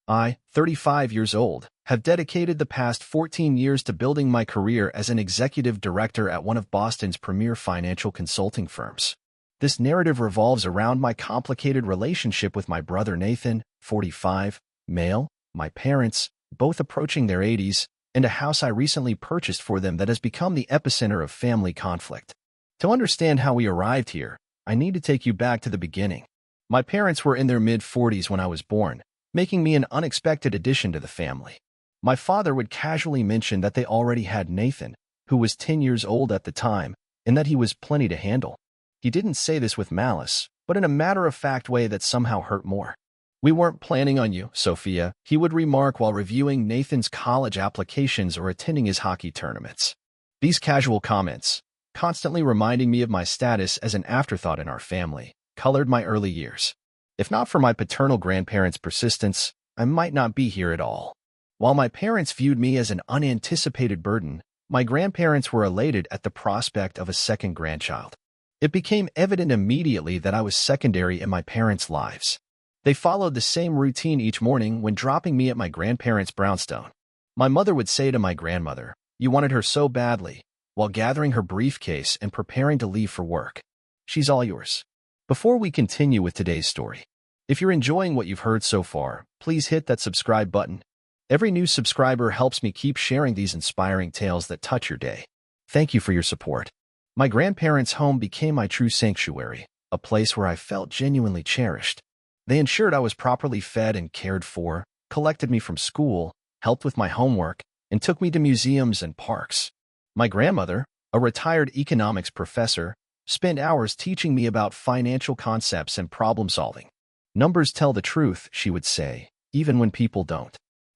I, 35 years old, have dedicated the past 14 years to building my career as an executive director at one of Boston's premier financial consulting firms. This narrative revolves around my complicated relationship with my brother Nathan, 45, male, my parents, both approaching their 80s, and a house I recently purchased for them that has become the epicenter of family conflict. To understand how we arrived here, I need to take you back to the beginning. My parents were in their mid-40s when I was born, making me an unexpected addition to the family. My father would casually mention that they already had Nathan, who was 10 years old at the time, and that he was plenty to handle. He didn't say this with malice, but in a matter-of-fact way that somehow hurt more. "We weren't planning on you, Sophia," he would remark while reviewing Nathan's college applications or attending his hockey tournaments. These casual comments, constantly reminding me of my status as an afterthought in our family, colored my early years. If not for my paternal grandparents' persistence, I might not be here at all. While my parents viewed me as an unanticipated burden, my grandparents were elated at the prospect of a second grandchild. It became evident immediately that I was secondary in my parents' lives. They followed the same routine each morning when dropping me at my grandparents' brownstone. My mother would say to my grandmother, "You wanted her so badly," while gathering her briefcase and preparing to leave for work. "She's all yours." Before we continue with today's story, if you're enjoying what you've heard so far, please hit that subscribe button. Every new subscriber helps me keep sharing these inspiring tales that touch your day. Thank you for your support. My grandparents' home became my true sanctuary, a place where I felt genuinely cherished. They ensured I was properly fed and cared for, collected me from school, helped with my homework, and took me to museums and parks. My grandmother, a retired economics professor, spent hours teaching me about financial concepts and problem-solving. "Numbers tell the truth," she would say, even when people don't.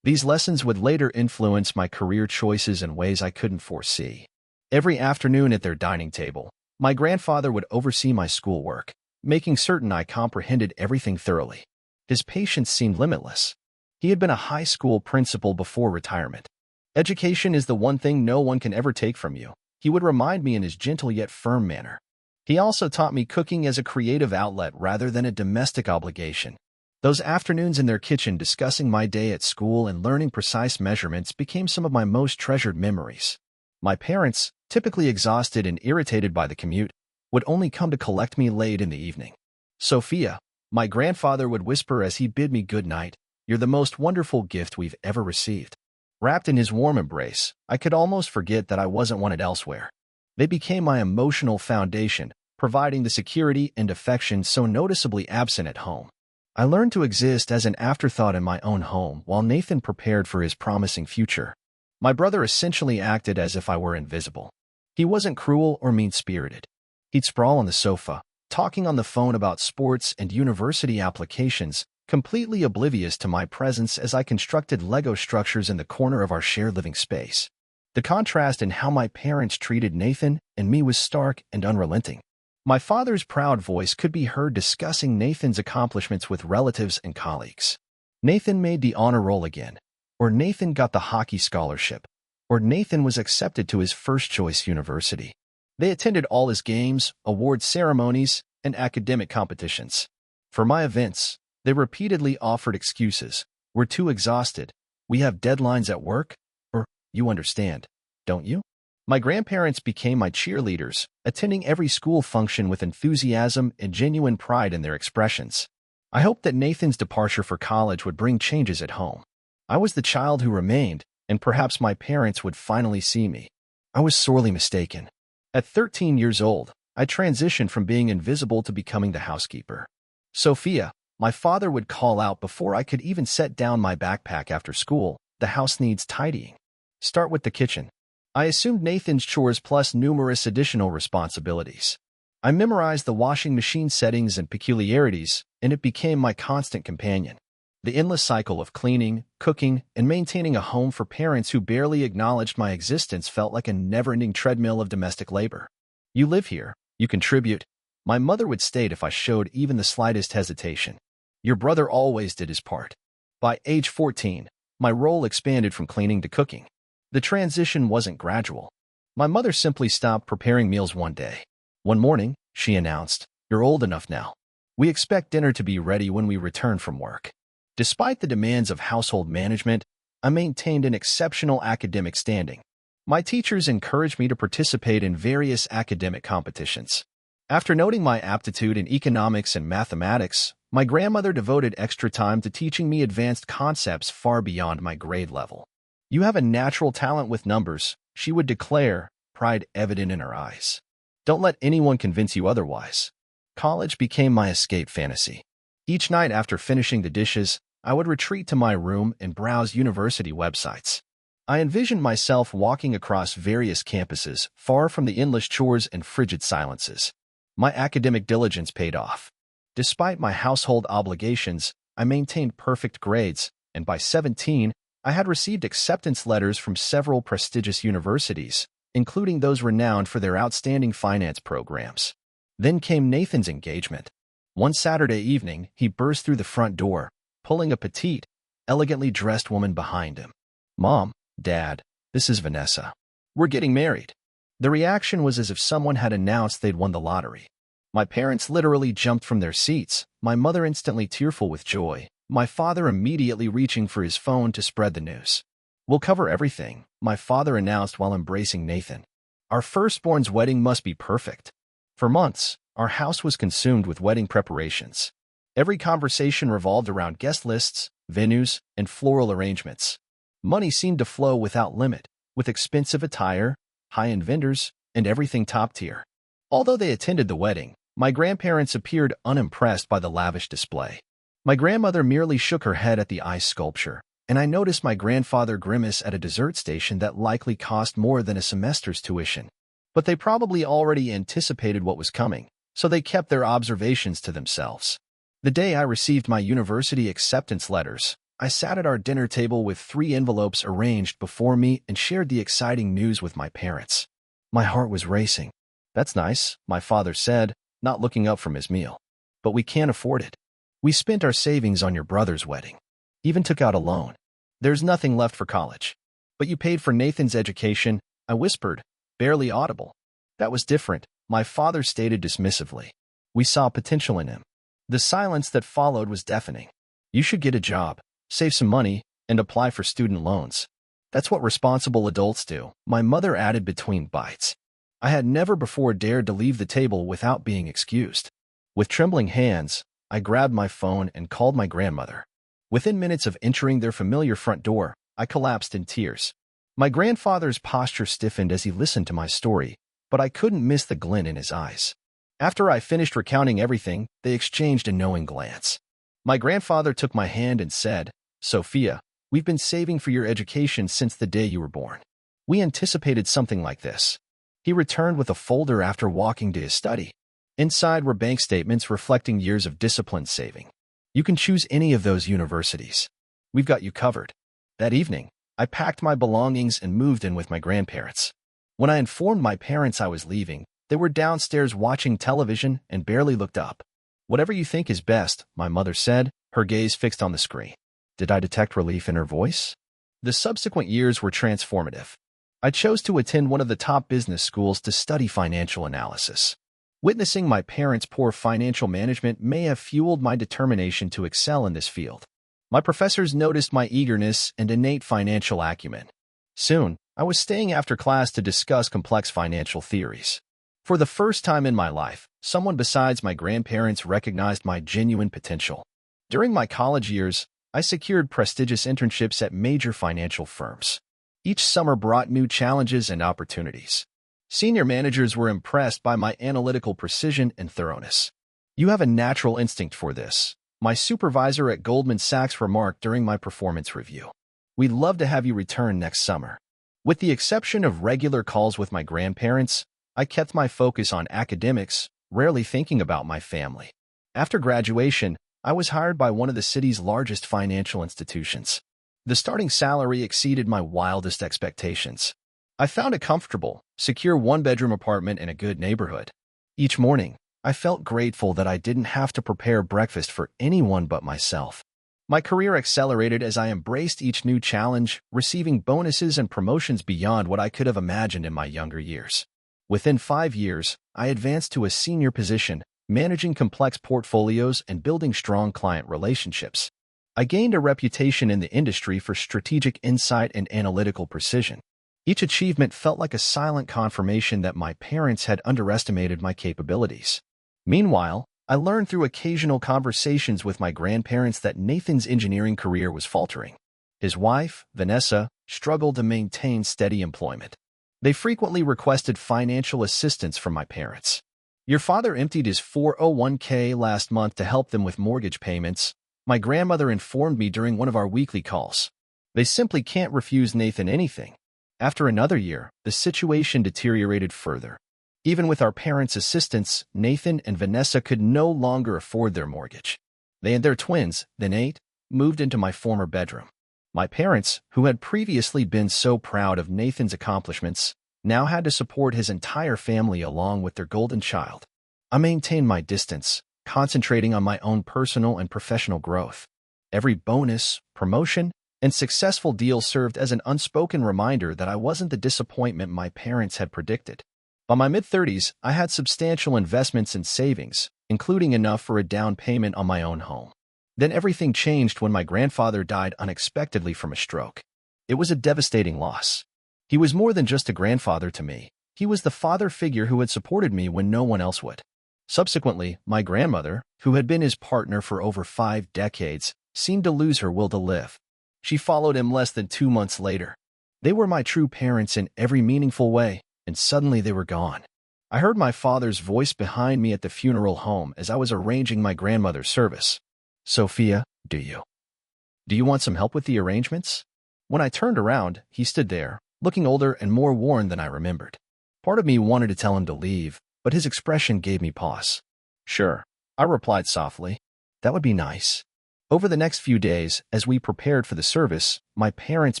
These lessons would later influence my career choices in ways I couldn't foresee. Every afternoon at their dining table, my grandfather would oversee my schoolwork, making certain I comprehended everything thoroughly. His patience seemed limitless. He had been a high school principal before retirement. "Education is the one thing no one can ever take from you," he would remind me in his gentle yet firm manner. He also taught me cooking as a creative outlet rather than a domestic obligation. Those afternoons in their kitchen discussing my day at school and learning precise measurements became some of my most treasured memories. My parents, typically exhausted and irritated by the commute, would only come to collect me late in the evening. "Sophia," my grandfather would whisper as he bid me good night, "you're the most wonderful gift we've ever received." Wrapped in his warm embrace, I could almost forget that I wasn't wanted elsewhere. They became my emotional foundation, providing the security and affection so noticeably absent at home. I learned to exist as an afterthought in my own home while Nathan prepared for his promising future. My brother essentially acted as if I were invisible. He wasn't cruel or mean-spirited. He'd sprawl on the sofa, talking on the phone about sports and university applications, completely oblivious to my presence as I constructed Lego structures in the corner of our shared living space. The contrast in how my parents treated Nathan and me was stark and unrelenting. My father's proud voice could be heard discussing Nathan's accomplishments with relatives and colleagues. "Nathan made the honor roll again," or "Nathan got the hockey scholarship," or "Nathan was accepted to his first-choice university." They attended all his games, award ceremonies, and academic competitions. For my events, they repeatedly offered excuses. "We're too exhausted," "We have deadlines at work," or "You understand, don't you?" My grandparents became my cheerleaders, attending every school function with enthusiasm and genuine pride in their expressions. I hoped that Nathan's departure for college would bring changes at home. I was the child who remained, and perhaps my parents would finally see me. I was sorely mistaken. At 13 years old, I transitioned from being invisible to becoming the housekeeper. "Sophia," my father would call out before I could even set down my backpack after school, "the house needs tidying. Start with the kitchen." I assumed Nathan's chores plus numerous additional responsibilities. I memorized the washing machine settings and peculiarities, and it became my constant companion. The endless cycle of cleaning, cooking, and maintaining a home for parents who barely acknowledged my existence felt like a never-ending treadmill of domestic labor. "You live here, you contribute," my mother would state if I showed even the slightest hesitation. "Your brother always did his part." By age 14, my role expanded from cleaning to cooking. The transition wasn't gradual. My mother simply stopped preparing meals one day. One morning, she announced, "You're old enough now. We expect dinner to be ready when we return from work." Despite the demands of household management, I maintained an exceptional academic standing. My teachers encouraged me to participate in various academic competitions. After noting my aptitude in economics and mathematics, my grandmother devoted extra time to teaching me advanced concepts far beyond my grade level. "You have a natural talent with numbers," she would declare, pride evident in her eyes. "Don't let anyone convince you otherwise." College became my escape fantasy. Each night after finishing the dishes, I would retreat to my room and browse university websites. I envisioned myself walking across various campuses, far from the endless chores and frigid silences. My academic diligence paid off. Despite my household obligations, I maintained perfect grades, and by 17, I had received acceptance letters from several prestigious universities, including those renowned for their outstanding finance programs. Then came Nathan's engagement. One Saturday evening, he burst through the front door, pulling a petite, elegantly dressed woman behind him. "Mom, Dad, this is Vanessa. We're getting married." The reaction was as if someone had announced they'd won the lottery. My parents literally jumped from their seats, my mother instantly tearful with joy, my father immediately reaching for his phone to spread the news. "We'll cover everything," my father announced while embracing Nathan. "Our firstborn's wedding must be perfect." For months, our house was consumed with wedding preparations. Every conversation revolved around guest lists, venues, and floral arrangements. Money seemed to flow without limit, with expensive attire, high-end vendors, and everything top-tier. Although they attended the wedding, my grandparents appeared unimpressed by the lavish display. My grandmother merely shook her head at the ice sculpture, and I noticed my grandfather grimace at a dessert station that likely cost more than a semester's tuition. But they probably already anticipated what was coming, so they kept their observations to themselves. The day I received my university acceptance letters, I sat at our dinner table with 3 envelopes arranged before me and shared the exciting news with my parents. My heart was racing. "That's nice," my father said, not looking up from his meal. "But we can't afford it. We spent our savings on your brother's wedding. Even took out a loan. There's nothing left for college." "But you paid for Nathan's education," I whispered, barely audible. "That was different," my father stated dismissively. "We saw potential in him." The silence that followed was deafening. "You should get a job, save some money, and apply for student loans. That's what responsible adults do," my mother added between bites. I had never before dared to leave the table without being excused. With trembling hands, I grabbed my phone and called my grandmother. Within minutes of entering their familiar front door, I collapsed in tears. My grandfather's posture stiffened as he listened to my story, but I couldn't miss the glint in his eyes. After I finished recounting everything, they exchanged a knowing glance. My grandfather took my hand and said, "Sophia, we've been saving for your education since the day you were born. We anticipated something like this." He returned with a folder after walking to his study. Inside were bank statements reflecting years of disciplined saving. "You can choose any of those universities. We've got you covered." That evening, I packed my belongings and moved in with my grandparents. When I informed my parents I was leaving, they were downstairs watching television and barely looked up. "Whatever you think is best," my mother said, her gaze fixed on the screen. Did I detect relief in her voice? The subsequent years were transformative. I chose to attend one of the top business schools to study financial analysis. Witnessing my parents' poor financial management may have fueled my determination to excel in this field. My professors noticed my eagerness and innate financial acumen. Soon, I was staying after class to discuss complex financial theories. For the first time in my life, someone besides my grandparents recognized my genuine potential. During my college years, I secured prestigious internships at major financial firms. Each summer brought new challenges and opportunities. Senior managers were impressed by my analytical precision and thoroughness. "You have a natural instinct for this," my supervisor at Goldman Sachs remarked during my performance review. "We'd love to have you return next summer." With the exception of regular calls with my grandparents, I kept my focus on academics, rarely thinking about my family. After graduation, I was hired by one of the city's largest financial institutions. The starting salary exceeded my wildest expectations. I found a comfortable, secure one-bedroom apartment in a good neighborhood. Each morning, I felt grateful that I didn't have to prepare breakfast for anyone but myself. My career accelerated as I embraced each new challenge, receiving bonuses and promotions beyond what I could have imagined in my younger years. Within 5 years, I advanced to a senior position, managing complex portfolios and building strong client relationships. I gained a reputation in the industry for strategic insight and analytical precision. Each achievement felt like a silent confirmation that my parents had underestimated my capabilities. Meanwhile, I learned through occasional conversations with my grandparents that Nathan's engineering career was faltering. His wife, Vanessa, struggled to maintain steady employment. They frequently requested financial assistance from my parents. "Your father emptied his 401k last month to help them with mortgage payments," my grandmother informed me during one of our weekly calls. They simply can't refuse Nathan anything. After another year, the situation deteriorated further. Even with our parents' assistance, Nathan and Vanessa could no longer afford their mortgage. They and their twins, then 8, moved into my former bedroom. My parents, who had previously been so proud of Nathan's accomplishments, now had to support his entire family along with their golden child. I maintained my distance, concentrating on my own personal and professional growth. Every bonus, promotion, and successful deal served as an unspoken reminder that I wasn't the disappointment my parents had predicted. By my mid-30s, I had substantial investments and savings, including enough for a down payment on my own home. Then everything changed when my grandfather died unexpectedly from a stroke. It was a devastating loss. He was more than just a grandfather to me. He was the father figure who had supported me when no one else would. Subsequently, my grandmother, who had been his partner for over 5 decades, seemed to lose her will to live. She followed him less than 2 months later. They were my true parents in every meaningful way, and suddenly they were gone. I heard my father's voice behind me at the funeral home as I was arranging my grandmother's service. "Sophia, do you want some help with the arrangements?" When I turned around, he stood there, looking older and more worn than I remembered. Part of me wanted to tell him to leave, but his expression gave me pause. "Sure," I replied softly. "That would be nice." Over the next few days, as we prepared for the service, my parents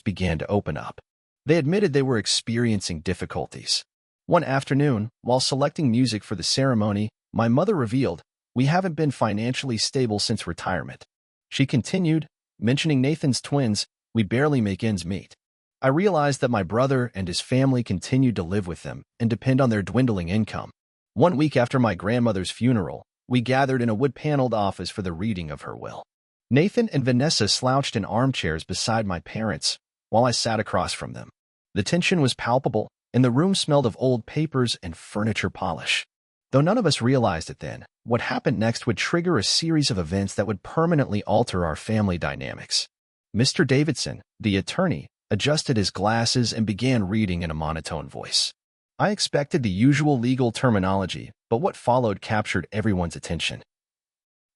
began to open up. They admitted they were experiencing difficulties. One afternoon, while selecting music for the ceremony, my mother revealed, "We haven't been financially stable since retirement." She continued, mentioning Nathan's twins, "We barely make ends meet." I realized that my brother and his family continued to live with them and depend on their dwindling income. One week after my grandmother's funeral, we gathered in a wood-paneled office for the reading of her will. Nathan and Vanessa slouched in armchairs beside my parents, while I sat across from them. The tension was palpable, and the room smelled of old papers and furniture polish. Though none of us realized it then, what happened next would trigger a series of events that would permanently alter our family dynamics. Mr. Davidson, the attorney, adjusted his glasses and began reading in a monotone voice. I expected the usual legal terminology, but what followed captured everyone's attention.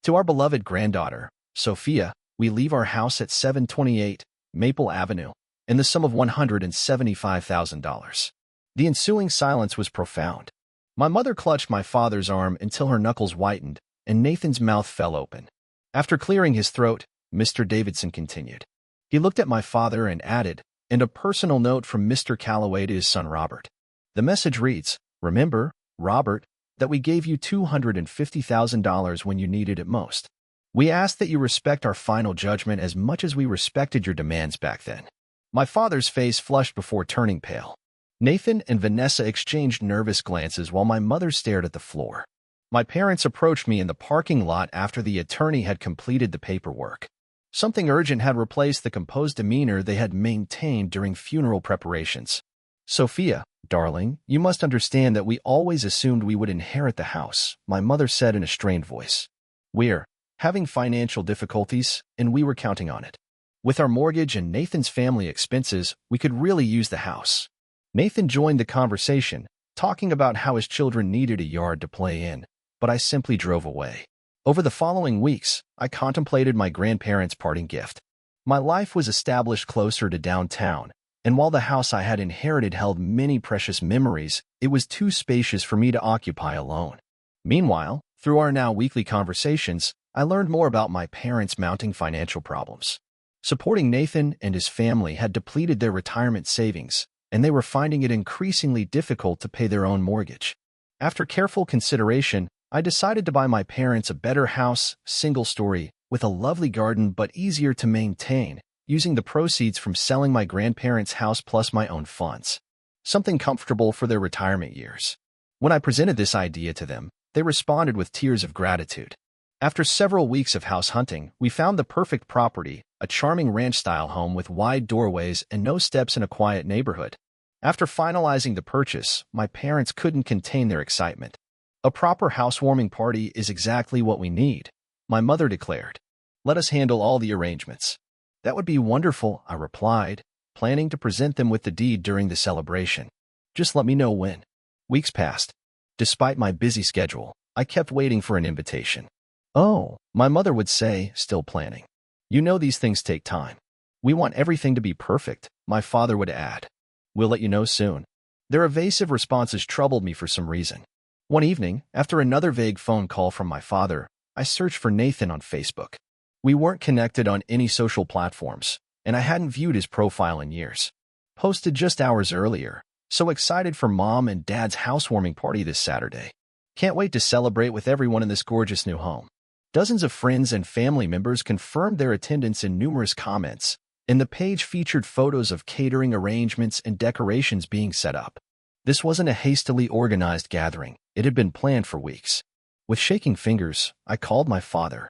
"To our beloved granddaughter, Sophia, we leave our house at 728 Maple Avenue in the sum of $175,000. The ensuing silence was profound. My mother clutched my father's arm until her knuckles whitened, and Nathan's mouth fell open. After clearing his throat, Mr. Davidson continued. He looked at my father and added, "And a personal note from Mr. Calloway to his son Robert. The message reads, 'Remember, Robert, that we gave you $250,000 when you needed it most. We ask that you respect our final judgment as much as we respected your demands back then.'" My father's face flushed before turning pale. Nathan and Vanessa exchanged nervous glances while my mother stared at the floor. My parents approached me in the parking lot after the attorney had completed the paperwork. Something urgent had replaced the composed demeanor they had maintained during funeral preparations. "Sophia, darling, you must understand that we always assumed we would inherit the house," my mother said in a strained voice. "We're having financial difficulties, and we were counting on it. With our mortgage and Nathan's family expenses, we could really use the house." Nathan joined the conversation, talking about how his children needed a yard to play in, but I simply drove away. Over the following weeks, I contemplated my grandparents' parting gift. My life was established closer to downtown, and while the house I had inherited held many precious memories, it was too spacious for me to occupy alone. Meanwhile, through our now weekly conversations, I learned more about my parents' mounting financial problems. Supporting Nathan and his family had depleted their retirement savings, and they were finding it increasingly difficult to pay their own mortgage. After careful consideration, I decided to buy my parents a better house, single-story, with a lovely garden but easier to maintain, using the proceeds from selling my grandparents' house plus my own funds. Something comfortable for their retirement years. When I presented this idea to them, they responded with tears of gratitude. After several weeks of house hunting, we found the perfect property, a charming ranch-style home with wide doorways and no steps in a quiet neighborhood. After finalizing the purchase, my parents couldn't contain their excitement. A proper housewarming party is exactly what we need, my mother declared. Let us handle all the arrangements. That would be wonderful, I replied, planning to present them with the deed during the celebration. Just let me know when. Weeks passed. Despite my busy schedule, I kept waiting for an invitation. Oh, my mother would say, still planning. You know these things take time. We want everything to be perfect, my father would add. We'll let you know soon. Their evasive responses troubled me for some reason. One evening, after another vague phone call from my father, I searched for Nathan on Facebook. We weren't connected on any social platforms, and I hadn't viewed his profile in years. Posted just hours earlier, so excited for Mom and Dad's housewarming party this Saturday. Can't wait to celebrate with everyone in this gorgeous new home. Dozens of friends and family members confirmed their attendance in numerous comments, and the page featured photos of catering arrangements and decorations being set up. This wasn't a hastily organized gathering. It had been planned for weeks. With shaking fingers, I called my father.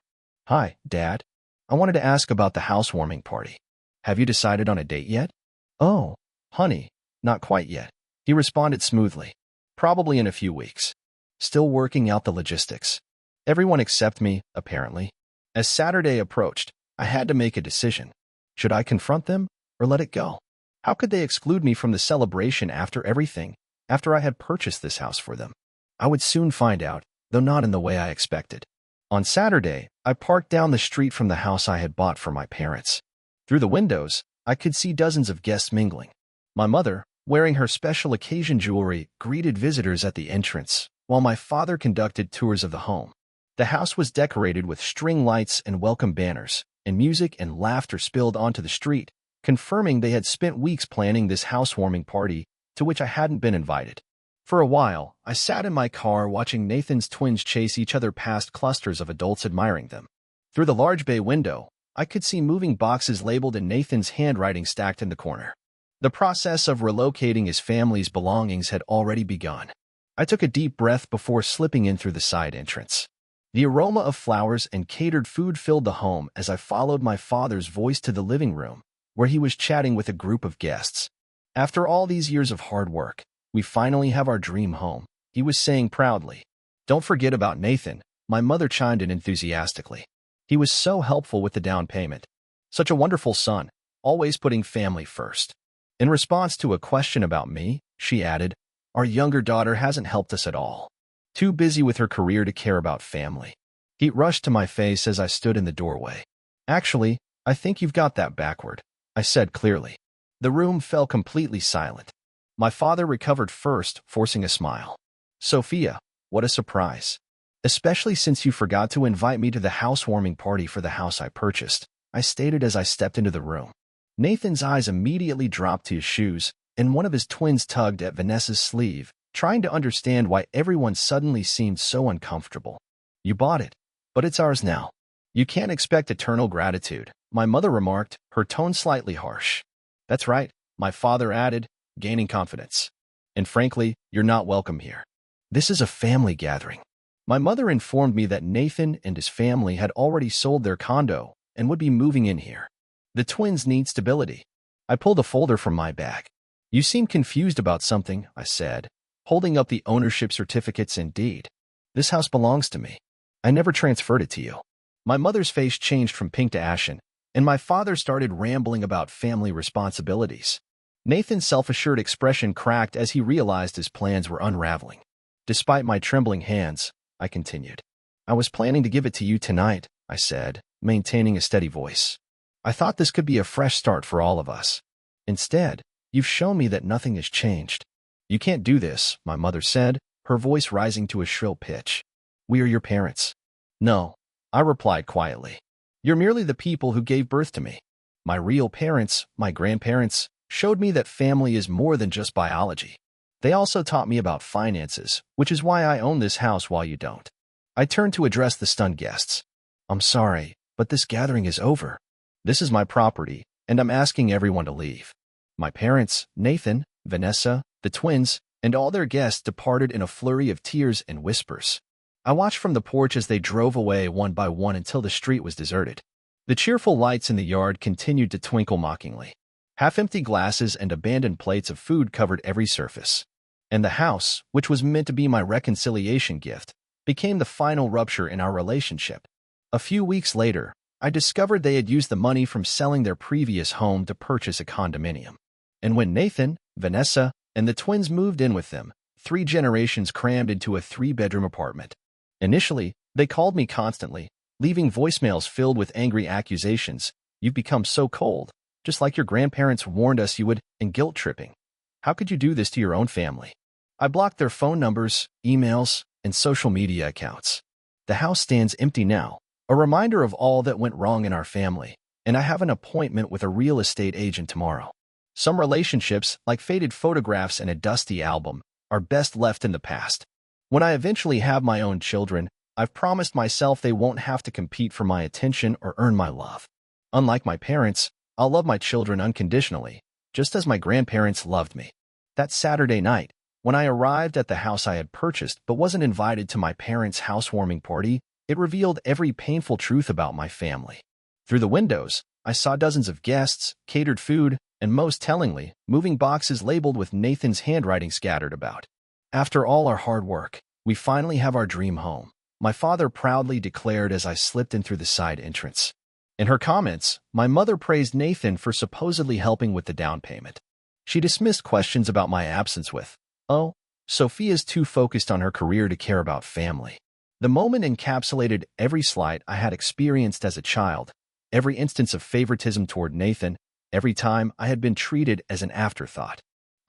Hi, Dad. I wanted to ask about the housewarming party. Have you decided on a date yet? Oh, honey, not quite yet. He responded smoothly. Probably in a few weeks. Still working out the logistics. Everyone except me, apparently. As Saturday approached, I had to make a decision. Should I confront them or let it go? How could they exclude me from the celebration after everything, after I had purchased this house for them? I would soon find out, though not in the way I expected. On Saturday, I parked down the street from the house I had bought for my parents. Through the windows, I could see dozens of guests mingling. My mother, wearing her special occasion jewelry, greeted visitors at the entrance, while my father conducted tours of the home. The house was decorated with string lights and welcome banners, and music and laughter spilled onto the street, confirming they had spent weeks planning this housewarming party to which I hadn't been invited. For a while, I sat in my car watching Nathan's twins chase each other past clusters of adults admiring them. Through the large bay window, I could see moving boxes labeled in Nathan's handwriting stacked in the corner. The process of relocating his family's belongings had already begun. I took a deep breath before slipping in through the side entrance. The aroma of flowers and catered food filled the home as I followed my father's voice to the living room, where he was chatting with a group of guests. After all these years of hard work, we finally have our dream home, he was saying proudly. Don't forget about Nathan, my mother chimed in enthusiastically. He was so helpful with the down payment. Such a wonderful son, always putting family first. In response to a question about me, she added, our younger daughter hasn't helped us at all. Too busy with her career to care about family. Heat rushed to my face as I stood in the doorway. Actually, I think you've got that backward, I said clearly. The room fell completely silent. My father recovered first, forcing a smile. Sophia, what a surprise. Especially since you forgot to invite me to the housewarming party for the house I purchased, I stated as I stepped into the room. Nathan's eyes immediately dropped to his shoes, and one of his twins tugged at Vanessa's sleeve, trying to understand why everyone suddenly seemed so uncomfortable. You bought it, but it's ours now. You can't expect eternal gratitude, my mother remarked, her tone slightly harsh. That's right, my father added, gaining confidence. And frankly, you're not welcome here. This is a family gathering. My mother informed me that Nathan and his family had already sold their condo and would be moving in here. The twins need stability. I pulled a folder from my bag. You seem confused about something, I said, holding up the ownership certificates and deed. This house belongs to me. I never transferred it to you. My mother's face changed from pink to ashen, and my father started rambling about family responsibilities. Nathan's self-assured expression cracked as he realized his plans were unraveling. Despite my trembling hands, I continued. I was planning to give it to you tonight, I said, maintaining a steady voice. I thought this could be a fresh start for all of us. Instead, you've shown me that nothing has changed. You can't do this, my mother said, her voice rising to a shrill pitch. We are your parents. No, I replied quietly. You're merely the people who gave birth to me. My real parents, my grandparents, showed me that family is more than just biology. They also taught me about finances, which is why I own this house while you don't. I turned to address the stunned guests. I'm sorry, but this gathering is over. This is my property, and I'm asking everyone to leave. My parents, Nathan, Vanessa, the twins, and all their guests departed in a flurry of tears and whispers. I watched from the porch as they drove away one by one until the street was deserted. The cheerful lights in the yard continued to twinkle mockingly. Half-empty glasses and abandoned plates of food covered every surface. And the house, which was meant to be my reconciliation gift, became the final rupture in our relationship. A few weeks later, I discovered they had used the money from selling their previous home to purchase a condominium. And when Nathan, Vanessa, and the twins moved in with them, 3 generations crammed into a 3-bedroom apartment. Initially, they called me constantly, leaving voicemails filled with angry accusations. "You've become so cold, just like your grandparents warned us you would," and guilt-tripping. "How could you do this to your own family?" I blocked their phone numbers, emails, and social media accounts. The house stands empty now, a reminder of all that went wrong in our family, and I have an appointment with a real estate agent tomorrow. Some relationships, like faded photographs and a dusty album, are best left in the past. When I eventually have my own children, I've promised myself they won't have to compete for my attention or earn my love. Unlike my parents, I'll love my children unconditionally, just as my grandparents loved me. That Saturday night, when I arrived at the house I had purchased but wasn't invited to my parents' housewarming party, it revealed every painful truth about my family. Through the windows, I saw dozens of guests, catered food, and most tellingly, moving boxes labeled with Nathan's handwriting scattered about. "After all our hard work, we finally have our dream home," my father proudly declared as I slipped in through the side entrance. In her comments, my mother praised Nathan for supposedly helping with the down payment. She dismissed questions about my absence with, "Oh, Sophia's too focused on her career to care about family." The moment encapsulated every slight I had experienced as a child, every instance of favoritism toward Nathan, every time I had been treated as an afterthought.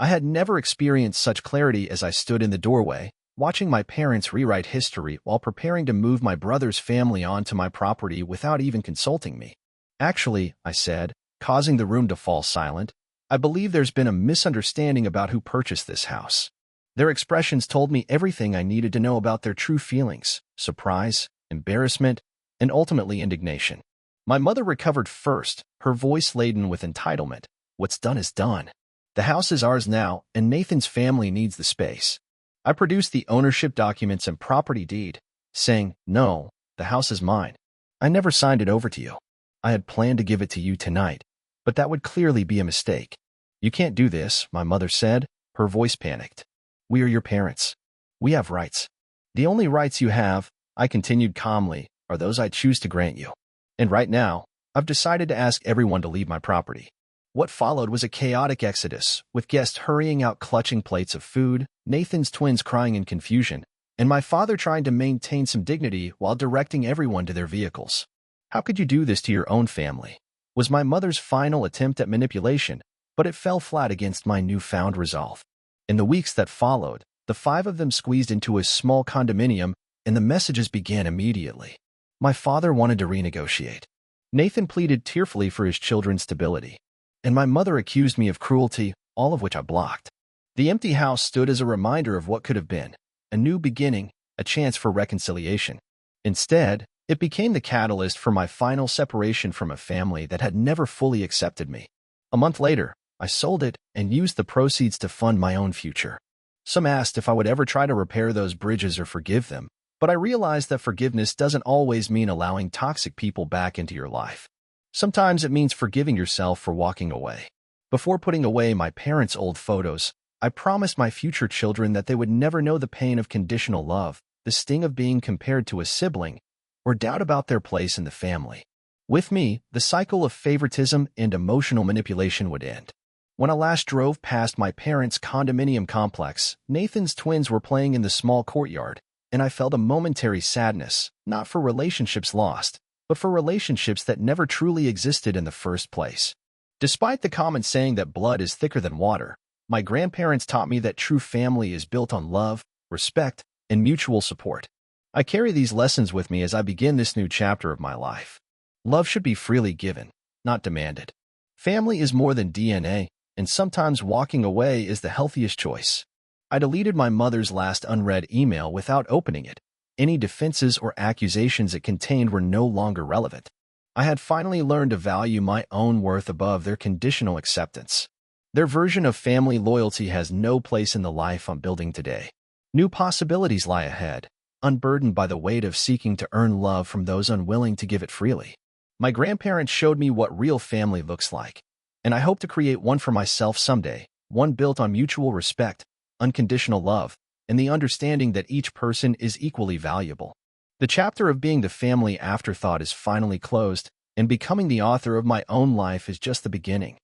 I had never experienced such clarity as I stood in the doorway, watching my parents rewrite history while preparing to move my brother's family onto my property without even consulting me. "Actually," I said, causing the room to fall silent, "I believe there's been a misunderstanding about who purchased this house." Their expressions told me everything I needed to know about their true feelings: surprise, embarrassment, and ultimately indignation. My mother recovered first, her voice laden with entitlement. "What's done is done. The house is ours now, and Nathan's family needs the space." I produced the ownership documents and property deed, saying, "No, the house is mine. I never signed it over to you. I had planned to give it to you tonight, but that would clearly be a mistake." "You can't do this," my mother said, her voice panicked. "We are your parents. We have rights. The only rights you have," I continued calmly, "are those I choose to grant you. And right now, I've decided to ask everyone to leave my property." What followed was a chaotic exodus, with guests hurrying out clutching plates of food, Nathan's twins crying in confusion, and my father trying to maintain some dignity while directing everyone to their vehicles. "How could you do this to your own family?" was my mother's final attempt at manipulation, but it fell flat against my newfound resolve. In the weeks that followed, the 5 of them squeezed into a small condominium, and the messages began immediately. My father wanted to renegotiate. Nathan pleaded tearfully for his children's stability. And my mother accused me of cruelty, all of which I blocked. The empty house stood as a reminder of what could have been, a new beginning, a chance for reconciliation. Instead, it became the catalyst for my final separation from a family that had never fully accepted me. A month later, I sold it and used the proceeds to fund my own future. Some asked if I would ever try to repair those bridges or forgive them, but I realized that forgiveness doesn't always mean allowing toxic people back into your life. Sometimes it means forgiving yourself for walking away. Before putting away my parents' old photos, I promised my future children that they would never know the pain of conditional love, the sting of being compared to a sibling, or doubt about their place in the family. With me, the cycle of favoritism and emotional manipulation would end. When I last drove past my parents' condominium complex, Nathan's twins were playing in the small courtyard, and I felt a momentary sadness, not for relationships lost, but for relationships that never truly existed in the first place. Despite the common saying that blood is thicker than water, my grandparents taught me that true family is built on love, respect, and mutual support. I carry these lessons with me as I begin this new chapter of my life. Love should be freely given, not demanded. Family is more than DNA, and sometimes walking away is the healthiest choice. I deleted my mother's last unread email without opening it. Any defenses or accusations it contained were no longer relevant. I had finally learned to value my own worth above their conditional acceptance. Their version of family loyalty has no place in the life I'm building today. New possibilities lie ahead, unburdened by the weight of seeking to earn love from those unwilling to give it freely. My grandparents showed me what real family looks like, and I hope to create one for myself someday, one built on mutual respect, unconditional love, and the understanding that each person is equally valuable. The chapter of being the family afterthought is finally closed, and becoming the author of my own life is just the beginning.